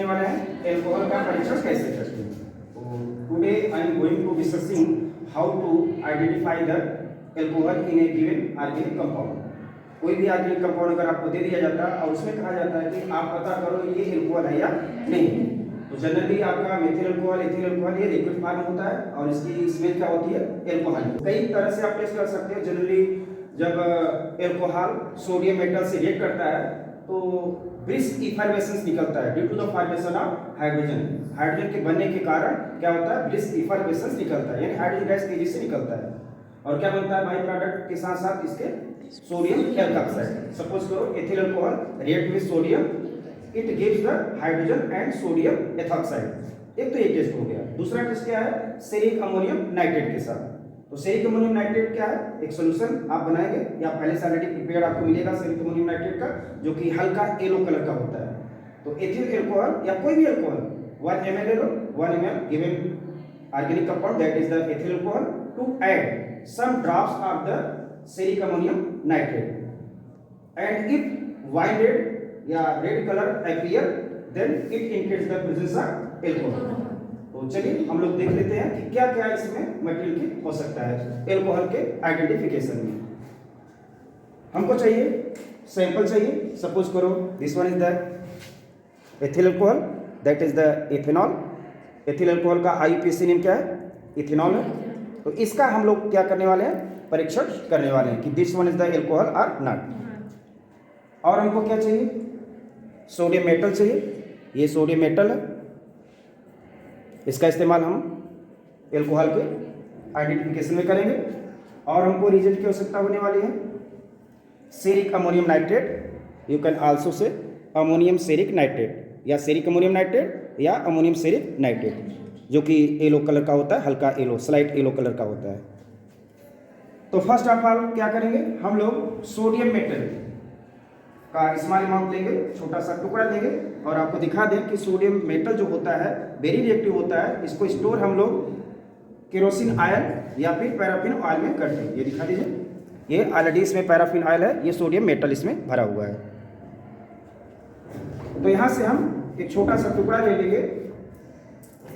सीखने वाले हैं एल्कोहल का परीक्षण कैसे करते हैं। तो today I am going to discussing how to identify the alcohol in a given organic compound. कोई भी ऑर्गेनिक कंपाउंड अगर आपको दे दिया जाता है और उसमें कहा जाता है कि आप पता करो ये एल्कोहल है या नहीं, तो जनरली आपका मेथिल अल्कोहल, एथिल अल्कोहल ये लिक्विड फॉर्म होता है और इसकी स्मेल क्या होती है, एल्कोहल। कई तरह से आप टेस्ट कर सकते हो। जनरली जब एल्कोहल सोडियम मेटल से रिएक्ट करता है तो ब्रिस्क इफर्वेसेंस निकलता है due to the formation of hydrogen. Hydrogen के बनने के कारण क्या होता है, ब्रिस्क इफर्वेसेंस निकलता है, यानी हाइड्रोजन गैस तेजी से निकलता है। और क्या बनता है बाई प्रोडक्ट के साथ साथ इसके सोडियम एल्कोक्साइड। सपोज करो ethyl alcohol react with sodium, it gives the hydrogen and sodium ethoxide. एक तो ये टेस्ट हो गया। दूसरा टेस्ट क्या है, सेरिक अमोनियम नाइट्रेट के साथ। तो सेरिक अमोनियम नाइट्रेट क्या है, एक सॉल्यूशन आप बनाएंगे या पहले से ऑलरेडी प्रिपेयर्ड आपको मिलेगा सेरिक अमोनियम नाइट्रेट का, जो कि हल्का येलो कलर का होता है। तो एथिल अल्कोहल या कोई भी अल्कोहल 1 ml ले लो, 1 ml given organic compound that is the ethyl alcohol to add some drops of the seric ammonium nitrate and if wine red या red color appear then it indicates the presence of alcohol। तो चलिए हम लोग देख लेते हैं कि क्या क्या इसमें मटेरियल की हो सकता है एल्कोहल के आइडेंटिफिकेशन में। हमको चाहिए सैंपल चाहिए। सपोज करो this one is the ethyl alcohol that is the ethanol. Ethyl alcohol का आईयूपीएसी नेम क्या है, इथेनॉल है। तो इसका हम लोग क्या करने वाले हैं, परीक्षण करने वाले हैं कि this one is the alcohol और नॉट। और हमको क्या चाहिए, सोडियम मेटल चाहिए। ये सोडियम मेटल है, इसका इस्तेमाल हम एल्कोहल के आइडेंटिफिकेशन में करेंगे। और हमको रिएजेंट की आवश्यकता होने वाली है ceric ammonium nitrate, you can also say ammonium ceric nitrate या सेरिक अमोनियम नाइट्रेट या अमोनियम सेरिक नाइट्रेट, जो कि येलो कलर का होता है, हल्का येलो, स्लाइट येलो कलर का होता है। तो फर्स्ट ऑफ ऑल क्या करेंगे, हम लोग सोडियम मेटल का स्मॉल अमाउंट लेंगे, छोटा सा टुकड़ा लेंगे और आपको दिखा दें कि सोडियम मेटल जो होता है वेरी रिएक्टिव होता है। इसको स्टोर हम लोग केरोसिन ऑयल या फिर पैराफिन ऑयल में करते हैं। ये दिखा दीजिए, ये ऑलरेडी इसमें पैराफिन ऑयल है, ये सोडियम मेटल इसमें भरा हुआ है। तो यहाँ से हम एक छोटा सा टुकड़ा ले लेंगे,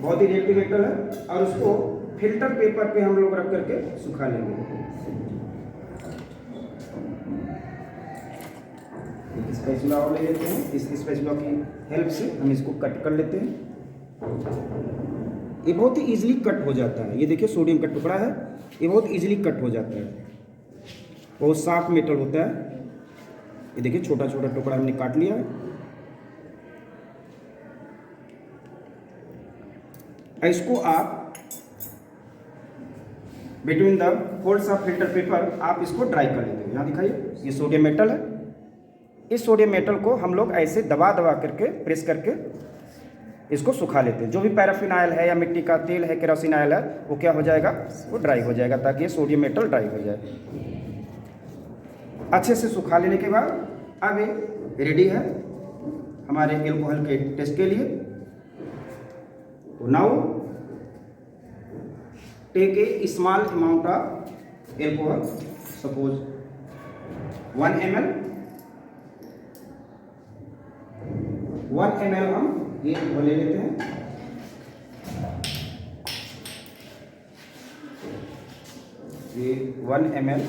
बहुत ही रिएक्टिव मेटल है, और उसको फिल्टर पेपर पे हम लोग रख करके सुखा लेंगे। स्पैचुला और ले लेते हैं, इस स्पैचुला की हेल्प से हम इसको कट कर लेते हैं। ये बहुत ही इजीली कट हो जाता है। ये देखिए सोडियम का टुकड़ा है, ये बहुत इजीली कट हो जाता है, बहुत सॉफ्ट मेटल होता है। ये देखिए छोटा छोटा टुकड़ा हमने काट लिया है। इसको आप between the folds of filter paper आप इसको ड्राई कर लेते हैं। यहाँ दिखाइए, ये सोडियम मेटल है। इस सोडियम मेटल को हम लोग ऐसे दबा दबा करके प्रेस करके इसको सुखा लेते हैं। जो भी पैराफिन ऑयल है या मिट्टी का तेल है, केरोसिन ऑयल है, वो क्या हो जाएगा, वो ड्राई हो जाएगा, ताकि ये सोडियम मेटल ड्राई हो जाए। अच्छे से सुखा लेने के बाद अब ये रेडी है हमारे एल्कोहल के टेस्ट के लिए। तो now take a small amount of alcohol, suppose 1 ml। 1 ml हम ये ले लेते हैं। ये 1 ml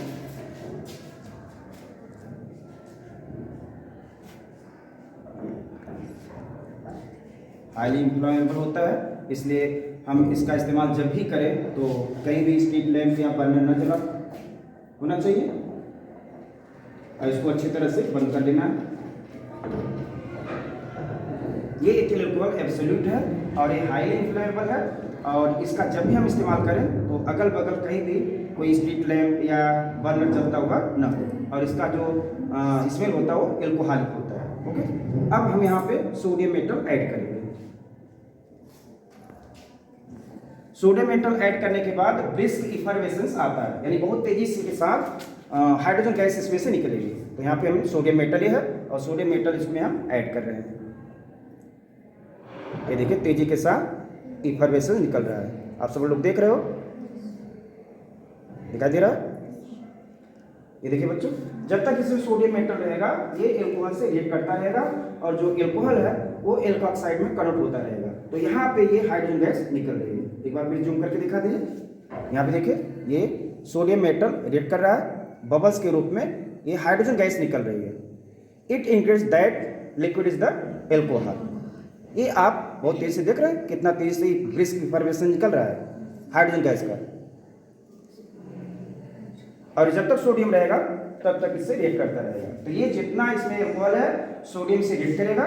हाईली इन्फ्लेमेबल होता है, इसलिए हम इसका इस्तेमाल जब भी करें तो कहीं भी स्ट्रीट लैंप या बर्नर न जला होना चाहिए, और इसको अच्छी तरह से बंद कर देना है। ये एथिल अल्कोहल एब्सोल्यूट है और ये हाईली इन्फ्लेमेबल है, और इसका जब भी हम इस्तेमाल करें तो अगल बगल कहीं भी कोई स्ट्रीट लैंप या बर्नर जलता हुआ न हो, और इसका जो स्मेल होता है वो एल्कोहलिक होता है। ओके, अब हम यहाँ पे सोडियम मेटल ऐड करेंगे। सोडियम मेटल ऐड करने के बाद ब्रिस्क इफर्वेसेंस आता है, यानी बहुत तेजी से के साथ हाइड्रोजन गैस इसमें से निकलेगी। तो यहाँ पे हम सोडियम मेटल ही है और सोडियम मेटल इसमें हम ऐड कर रहे हैं। ये देखिए तेजी के साथ इफर्वेसेंस निकल रहा है, आप सब लोग देख रहे हो, दिखाई दे रहा है। ये देखिए बच्चों, जब तक इसमें सोडियम मेटल रहेगा ये एल्कोहल से रिएक्ट करता रहेगा, और जो एल्कोहल है वो एल्को ऑक्साइड में कन्वर्ट होता रहेगा। तो यहाँ पे ये हाइड्रोजन गैस निकल रही है। एक बार फिर जूम करके दिखा दीजिए। यहाँ पे देखिए ये सोडियम मेटल रिएक्ट कर रहा है, बबल्स के रूप में ये हाइड्रोजन गैस निकल रही है। It indicates that liquid is the alcohol. ये आप बहुत तेज से देख रहे हैं कितना तेज से ब्रिस्क इफर्मेशन निकल रहा है हाइड्रोजन गैस का, और जब तक सोडियम रहेगा तब तक इससे रिएक्ट करता रहेगा। तो ये जितना इसमें एल्कोहल है सोडियम से रिएक्ट करेगा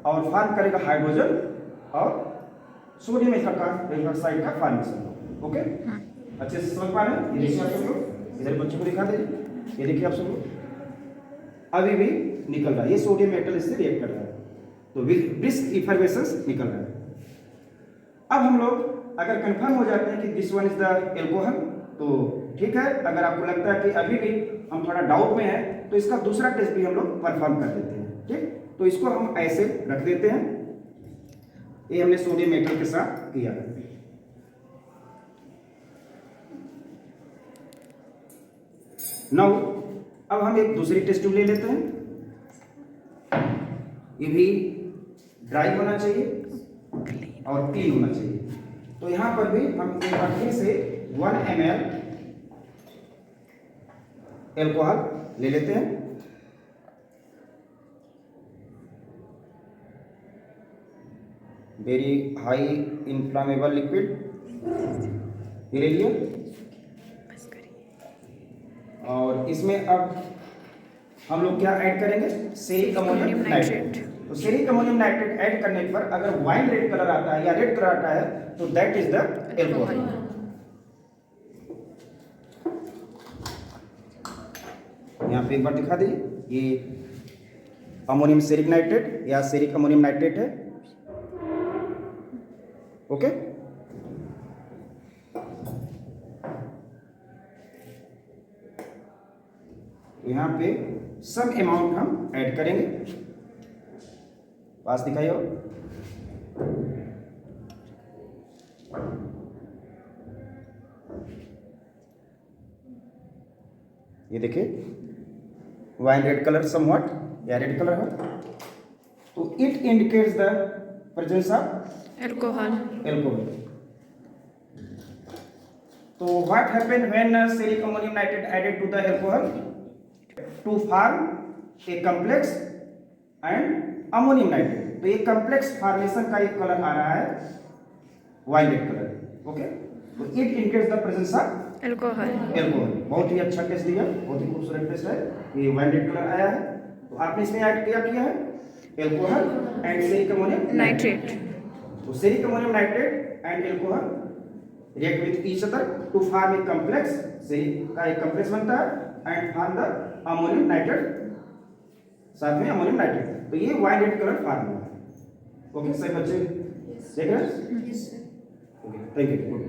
और फॉर्म करेगा हाइड्रोजन और सोडियम हाइड्रोक्साइड का फॉर्मेशन। ओके, अच्छे से समझ पा रहे हैं? ये देखिए आप सब लोग, इधर बच्चों को दिखा दीजिए। ये देखिए आप सब लोग, अभी भी निकल रहा है, ये सोडियम मेटल इससे रिएक्ट कर रहा है, तो ब्रिस्क इफर्मेशन निकल रहा है। अब हम लोग अगर कंफर्म हो जाते हैं कि this one is the alcohol तो ठीक है। अगर आपको लगता है कि अभी भी हम थोड़ा डाउट में है तो इसका दूसरा टेस्ट भी हम लोग परफॉर्म कर देते हैं। ठीक, तो इसको हम ऐसे रख देते हैं। ये हमने सोडियम मेटल के साथ किया है। नाउ अब हम एक दूसरी टेस्ट ट्यूब ले लेते हैं। ये भी ड्राई होना चाहिए और क्लीन होना चाहिए। तो यहां पर भी हम एक बार फिर से 1 ml एल्कोहल ले लेते हैं। वेरी हाई इन्फ्लामेबल लिक्विड ये ले लिया, और इसमें अब हम लोग क्या ऐड करेंगे? Ceric ammonium nitrate. तो सेरिक अमोनियम नाइट्रेट ऐड करने पर अगर वाइन रेड कलर आता है या रेड कलर आता है तो दैट इज द एल्कोहल। यहाँ पे एक बार दिखा दीजिए, ये अमोनियम सेरिक नाइट्रेट या सेरिक अमोनियम नाइट्रेट है। ओके, यहाँ पे सम अमाउंट हम ऐड करेंगे। पास दिखाइए और ये देखिए वाइन रेड कलर समवट या रेड कलर है, तो it indicates the presence of alcohol. तो what happened when ceric ammonium nitrate added to the alcohol to form a complex and ammonium nitrate. तो ये कॉम्प्लेक्स फॉर्मेशन का एक colour आ रहा है वाइन रेड कलर। ओके, तो it indicates the presence of alcohol. बहुत ही अच्छा टेस्ट दिया, बहुत ही खूबसूरत टेस्ट है। ये वाइन रेड कलर आया है, तो आपने इसमें ऐड किया है alcohol and ceric ammonium nitrate. तो ceric ammonium nitrate and alcohol react with each other to form a complex. Ceric का एक कॉम्प्लेक्स बनता है and form the ammonium nitrate, साथ में अमोनियम नाइट्रेट। तो ये वाइन रेड कलर फॉर्म हुआ है। ओके, सही बच्चे देख रहे हैं? Okay, thank you.